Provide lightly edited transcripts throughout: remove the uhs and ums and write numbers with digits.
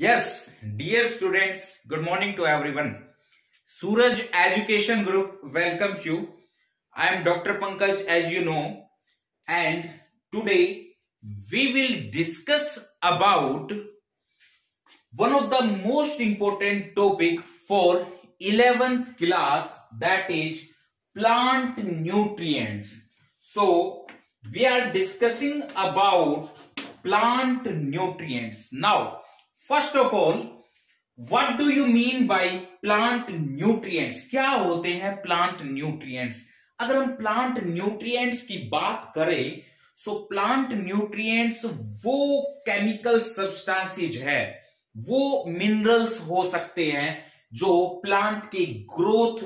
Yes, dear students, good morning to everyone. Suraj Education Group welcomes you. I am Dr. Pankaj, as you know, and today we will discuss about one of the most important topic for 11th class, that is plant nutrients. So we are discussing about plant nutrients. Now, first of all, what do you mean by plant nutrients? क्या होते हैं plant nutrients? अगर हम plant nutrients की बात करें, so plant nutrients वो chemical substances है, वो minerals हो सकते हैं जो plant के growth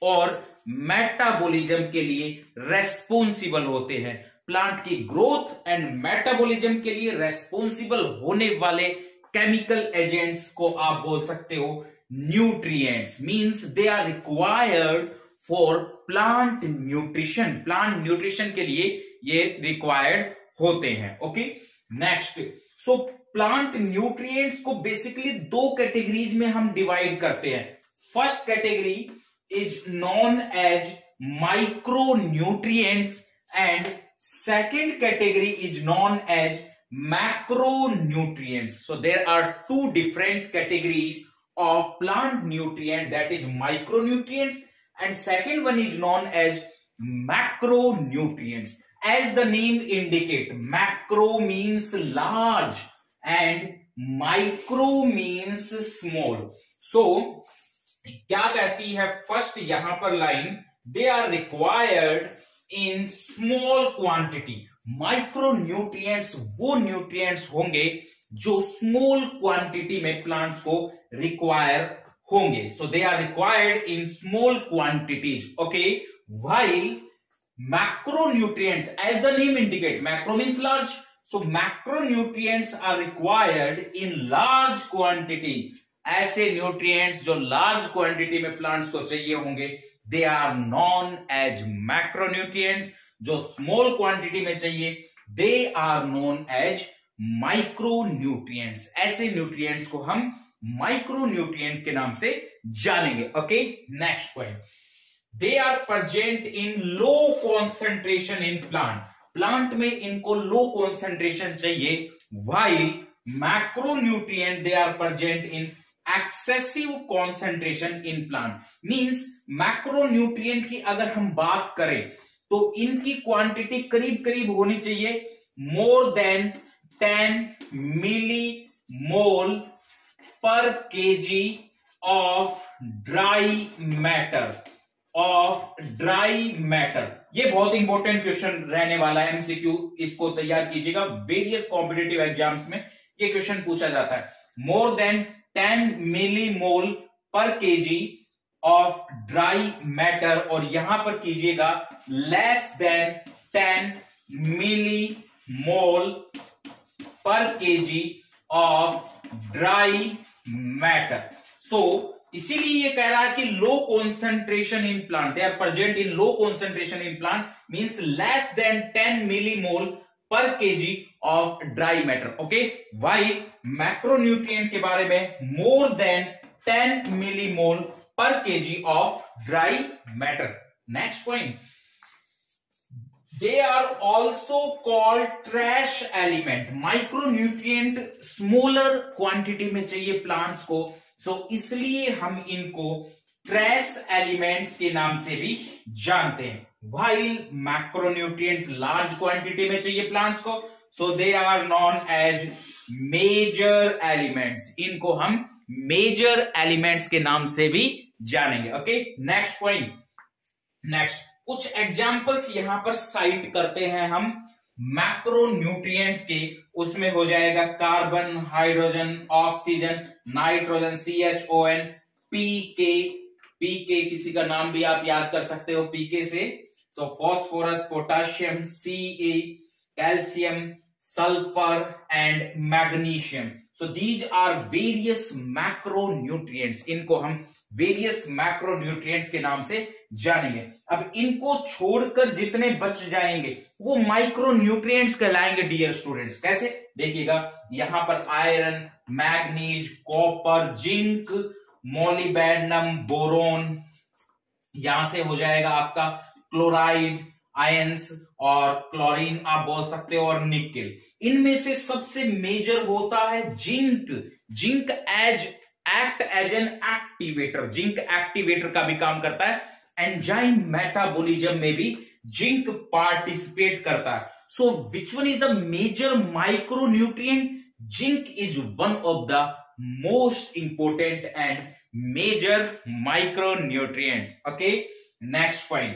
और मेटाबॉलिज्म के लिए रेस्पॉन्सिबल होते हैं। प्लांट की ग्रोथ एंड मेटाबॉलिज्म के लिए रेस्पॉन्सिबल होने वाले केमिकल एजेंट्स को आप बोल सकते हो nutrients. Means they are required for plant nutrition. Plant nutrition के लिए ये रिक्वायर्ड होते हैं। Okay, next, so plant nutrients को बेसिकली दो कैटेगरीज में हम डिवाइड करते हैं। First category is known as micronutrients and second category is known as macronutrients. So there are two different categories of plant nutrients, that is micronutrients, and second one is known as macronutrients. As the name indicate, macro means large and micro means small. So क्या कहती है first यहां पर line, they are required in small quantity. Micro nutrients वो nutrients होंगे जो small quantity में plants को रिक्वायर होंगे। So they are required in small quantities. Okay, while macro nutrients, as the name indicate, macro means large, so macro nutrients are required in large quantity. ऐसे nutrients जो large quantity में plants को चाहिए होंगे, they are known as macronutrients. जो small quantity में चाहिए, दे are known as micronutrients. ऐसे न्यूट्रिएंट्स को हम माइक्रोन्यूट्रिएंट के नाम से जानेंगे। Okay, next point, they are present in low concentration in plant. Plant में इनको लो कॉन्सेंट्रेशन चाहिए, while macronutrient they are present in excessive concentration in plant. Means macronutrient की अगर हम बात करें तो इनकी क्वांटिटी करीब करीब होनी चाहिए मोर than 10 milli mole per KG of dry matter. ये बहुत इंपॉर्टेंट क्वेश्चन रहने वाला है, एमसीक्यू, इसको तैयार कीजिएगा। वेरियस कॉम्पिटिटिव एग्जाम्स में ये क्वेश्चन पूछा जाता है। मोर than 10 milli mole per KG of dry matter, और यहां पर कीजिएगा less than 10 milli mole per KG of dry matter. So इसीलिए ये कह रहा है कि low concentration in plant, they are present in low concentration in plant, means less than 10 milli mole per KG of dry matter. Okay, while macronutrient के बारे में more than 10 milli mole per KG of dry matter. Next point, they are also called trace element. Micronutrient smaller quantity में चाहिए plants को, सो इसलिए हम इनको trace elements के नाम से भी जानते हैं। व्हाइल मैक्रोन्यूट्रिएंट लार्ज क्वांटिटी में चाहिए प्लांट्स को, so they are known as major elements. इनको हम मेजर एलिमेंट्स के नाम से भी जानेंगे। ओके, नेक्स्ट पॉइंट, नेक्स्ट कुछ एग्जांपल्स यहां पर साइट करते हैं हम मैक्रोन्यूट्रिएंट्स के। उसमें हो जाएगा carbon, hydrogen, oxygen, nitrogen, CHON, पीके किसी का नाम भी आप याद कर सकते हो पीके से। So phosphorus, potassium, Ca, calcium, sulphur and magnesium. So these are various macronutrients. इनको हम वेरियस मैक्रोन्यूट्रिएंट्स के नाम से जानेंगे। अब इनको छोड़कर जितने बच जाएंगे वो माइक्रोन्यूट्रिएंट्स कहलाएंगे डियर स्टूडेंट्स। कैसे, देखिएगा, यहां पर iron, manganese, copper, zinc, molybdenum, boron, यहां से हो जाएगा आपका क्लोराइड, आयंस और क्लोरीन आप बोल सकते हो, और निकेल। इनमें से सबसे मेजर होता है zinc. Zinc act as an activator, zinc activator का भी काम करता है। एंजाइम मेटाबॉलिज्म में भी जिंक पार्टिसिपेट करता है। So which one is the major micronutrient? Zinc is one of the most important and major micronutrients. Okay, next point,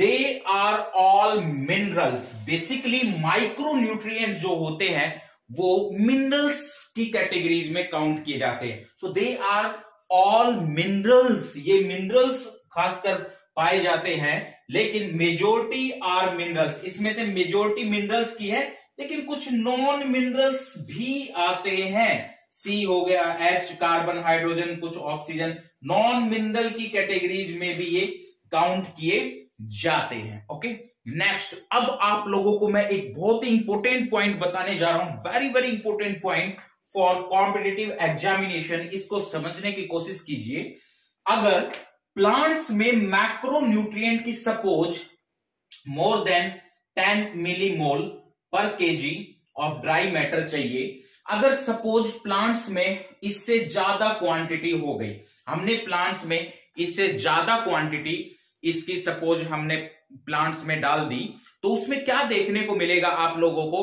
they are all minerals. Basically micronutrients जो होते हैं वो minerals की categories में काउंट किए जाते हैं. So they are all minerals. ये minerals खासकर पाए जाते हैं, लेकिन मेजोरिटी आर मिनरल्स. इसमें से मेजोरिटी मिनरल्स की है, लेकिन कुछ नॉन मिनरल्स भी आते हैं. सी हो गया, एच कार्बन, हाइड्रोजन, कुछ ऑक्सीजन, नॉन मिनरल की कैटेगरीज में भी ये काउंट किए जाते हैं. ओके, नेक्स्ट, अब आप लोगों को मैं एक बहुत ही इंपॉर्टेंट पॉइंट बताने जा रहा हूं. Very very important point for competitive examination. इसको समझने की कोशिश कीजिए. अगर प्लांट्स में मैक्रोन्यूट्रिएंट की सपोज मोर देन 10 मिलीमोल पर केजी ऑफ ड्राई मैटर चाहिए, अगर सपोज प्लांट्स में इससे ज्यादा क्वांटिटी हो गई, हमने प्लांट्स में इससे ज्यादा क्वांटिटी इसकी सपोज हमने प्लांट्स में डाल दी, तो उसमें क्या देखने को मिलेगा आप लोगों को?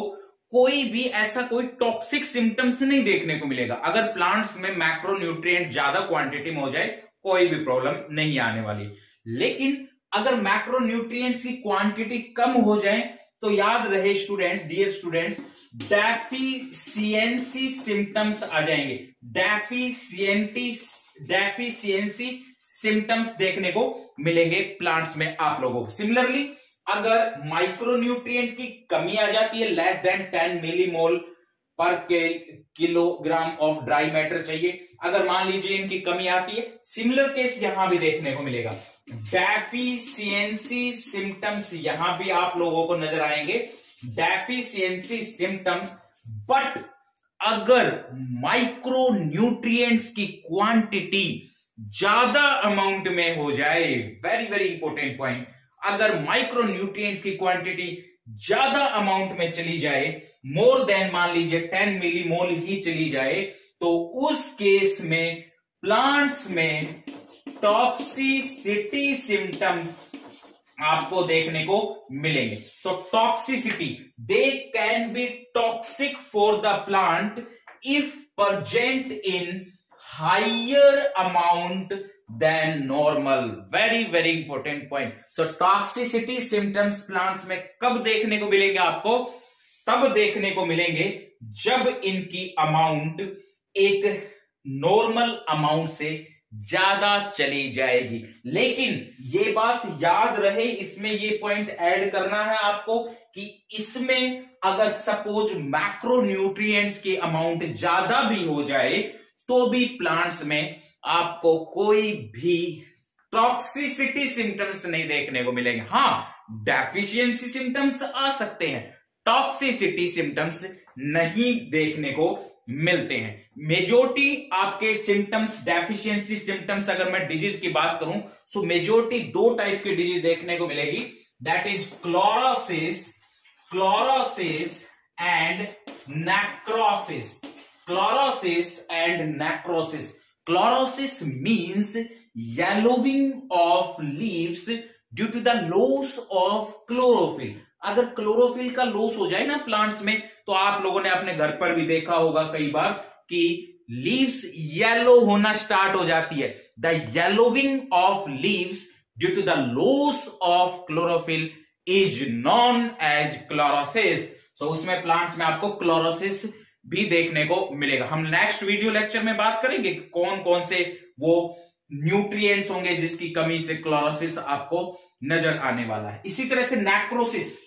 कोई भी ऐसा कोई टॉक्सिक सिम्टम्स नहीं देखने को मिलेगा. अगर प्लांट्स में मैक्रोन्यूट्रिएंट ज्यादा क्वांटिटी में हो जाए, कोई भी प्रॉब्लम नहीं आने वाली. लेकिन अगर मैक्रोन्यूट्रिएंट्स की क्वांटिटी कम हो जाए, तो याद रहे students, dear students, deficiency symptoms आ जाएंगे. डेफिशिएंसी सिम्टम्स देखने को मिलेंगे प्लांट्स में आप लोगों को. सिमिलरली अगर माइक्रोन्यूट्रिएंट की कमी आ जाती है, लेस देन 10 मिलीमोल पर किलोग्राम ऑफ ड्राई मैटर चाहिए, अगर मान लीजिए इनकी कमी आती है, सिमिलर केस यहां भी देखने को मिलेगा. डेफिशिएंसी सिम्टम्स यहां भी आप लोगों को नजर आएंगे, डेफिशिएंसी सिम्टम्स. बट अगर माइक्रोन्यूट्रिएंट्स की क्वांटिटी ज्यादा अमाउंट में हो जाए, वेरी वेरी इंपॉर्टेंट पॉइंट, अगर माइक्रोन्यूट्रिएंट्स की क्वांटिटी ज्यादा अमाउंट में चली जाए, मोर देन मान लीजिए 10 मिलीमोल ही चली जाए, तो उस केस में प्लांट्स में टॉक्सिसिटी सिम्टम्स आपको देखने को मिलेंगे. So toxicity, they can be toxic for the plant if present in higher amount than normal. Very very important point. So toxicity symptoms plants में कब देखने को मिलेंगे आपको? तब देखने को मिलेंगे जब इनकी अमाउंट एक नॉर्मल अमाउंट से ज्यादा चली जाएगी. लेकिन ये बात याद रहे, इसमें ये पॉइंट ऐड करना है आपको कि इसमें अगर सपोज मैक्रोन्यूट्रिएंट्स की अमाउंट ज्यादा भी हो जाए, तो भी प्लांट्स में आपको कोई भी टॉक्सिसिटी सिम्टम्स नहीं देखने को मिलेंगे. हाँ, डेफिशिएंसी सिम्टम्स आ सकते हैं, टॉक्सिसिटी सिम्टम्स नहीं देखने को मिलते हैं. मेजोरिटी आपके सिम्टम्स, डेफिशिएंसी सिम्टम्स, अगर मैं डिजीज की बात करूं, सो मेजोरिटी दो टाइप की डिजीज देखने को मिलेगी. That is chlorosis and necrosis. Chlorosis and necrosis. Chlorosis means yellowing of leaves due to the loss of chlorophyll. अगर क्लोरोफिल का लॉस हो जाए ना प्लांट्स में, तो आप लोगों ने अपने घर पर भी देखा होगा कई बार कि लीव्स येलो होना स्टार्ट हो जाती है. The yellowing of leaves due to the loss of chlorophyll is known as chlorosis. So उसमें प्लांट्स में आपको क्लोरोसिस भी देखने को मिलेगा. हम नेक्स्ट वीडियो लेक्चर में बात करेंगे कौन कौन से वो न्यूट्रिएंट्स होंगे जिसकी कमी से क्लोरोसिस आपको नजर आने वाला है. इसी तरह से necrosis.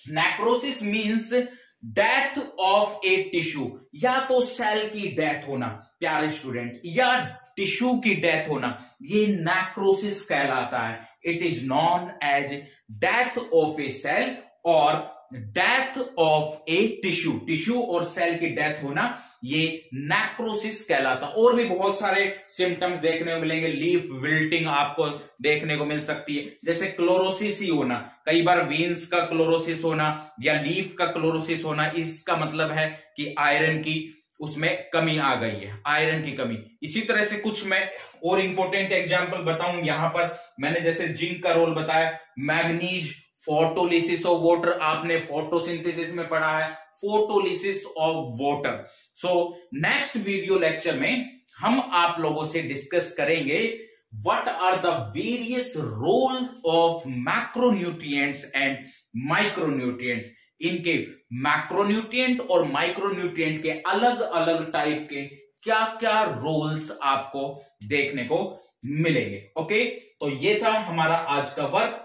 Necrosis means death of a tissue. या तो सेल की डेथ होना प्यारे स्टूडेंट, या टिश्यू की डेथ होना, ये नेक्रोसिस कहलाता है. It is known as death of a cell और death of a tissue, tissue और सेल की डेथ होना, ये नेक्रोसिस कहलाता। और भी बहुत सारे सिम्टम्स देखने को मिलेंगे, लीफ विल्टिंग आपको देखने को मिल सकती है, जैसे क्लोरोसिस ही होना, कई बार वीन्स का क्लोरोसिस होना या लीफ का क्लोरोसिस होना, इसका मतलब है कि आयरन की उसमें कमी आ गई है, आयरन की कमी। इसी तरह से कुछ मैं और इंपॉर्टेंट एग्जांपल बताऊं, यहां पर मैंने जैसे जिंक का रोल बताया, मैग्नीज, फोटोलिसिस ऑफ वाटर, आपने फोटोसिंथेसिस में पढ़ा है, photolysis of water. So next video lecture में हम आप लोगों से डिस्कस करेंगे what are the various role of macronutrients and micronutrients. इनके मैक्रोन्यूट्रिएंट और माइक्रोन्यूट्रिएंट के अलग अलग टाइप के क्या क्या रोल्स आपको देखने को मिलेंगे। ओके, तो ये था हमारा आज का वर्क।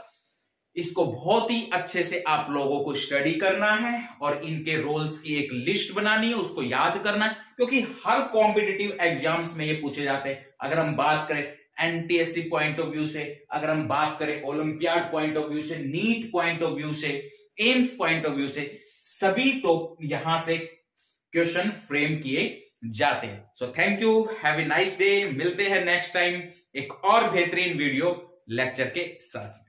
इसको बहुत ही अच्छे से आप लोगों को स्टडी करना है और इनके रोल्स की एक लिस्ट बनानी है, उसको याद करना है, क्योंकि हर कॉम्पिटिटिव एग्जाम्स में ये पूछे जाते हैं। अगर हम बात करें एनटीएससी पॉइंट ऑफ व्यू से, अगर हम बात करें ओलंपियाड पॉइंट ऑफ व्यू से, नीट पॉइंट ऑफ व्यू से, एम्स पॉइंट ऑफ व्यू से, सभी तो यहां से क्वेश्चन फ्रेम किए जाते हैं। So thank you, have a nice day. मिलते हैं नेक्स्ट टाइम एक और बेहतरीन वीडियो लेक्चर के साथ।